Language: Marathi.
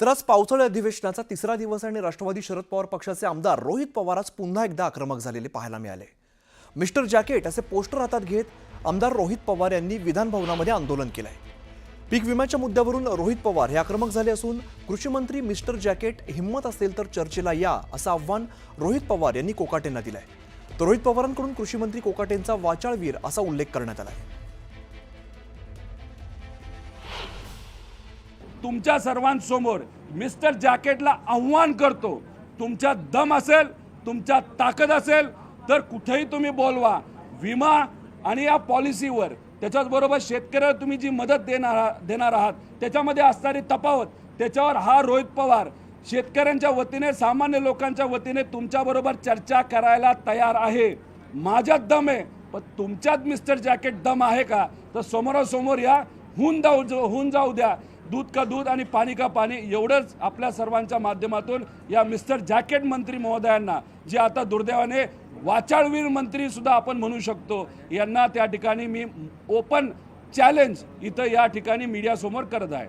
तर आज पावसाळी अधिवेशनाचा तिसरा दिवस आणि राष्ट्रवादी शरद पवार पक्षाचे आमदार रोहित पवार आज पुन्हा एकदा आक्रमक झालेले पाहायला मिळाले। मिस्टर जॅकेट असे पोस्टर हातात घेत आमदार रोहित पवार यांनी विधान भवनामध्ये आंदोलन केलंय। पीक विम्याच्या मुद्द्यावरून रोहित पवार हे आक्रमक झाले असून कृषी मंत्री मिस्टर जॅकेट हिम्मत असेल तर चर्चेला या असं आव्हान रोहित पवार यांनी कोकाटेंना दिलंय। तर रोहित पवारांकडून कृषी मंत्री कोकाटेंचा वाचाळवीर असा उल्लेख करण्यात आलाय। तुमच्या सर्वांसमोर मिस्टर जॅकेटला आव्हान करतो, तुमच्या दम असेल, तुमच्या ताकद असेल तर कुठेही तुम्ही बोलवा। विमा आणि या पॉलिसीवर त्याच्याबरोबर शेतकऱ्याला तुम्ही जी मदत देणार आहात त्याच्यामध्ये असणारी तफावत, त्याच्यावर हा रोहित पवार शेतकऱ्यांच्या वतीने, सामान्य लोकांच्या वतीने तुमच्याबरोबर चर्चा करायला तयार आहे। माझ्यात दम आहे, पण तुमच्यात मिस्टर जॅकेट दम आहे का? तर समोरासमोर या, होऊन जाऊ द्या। दूध का दूध आणि पाणी का पाणी, एवढंच आपल्या सर्वांच्या माध्यमातून या मिस्टर जॅकेट मंत्री महोदयांना, जे आता दुर्दैवाने वाचाळवीर मंत्री सुद्धा आपण म्हणू शकतो, यांना त्या ठिकाणी मी ओपन चॅलेंज इथं या ठिकाणी मीडियासमोर करत आहे।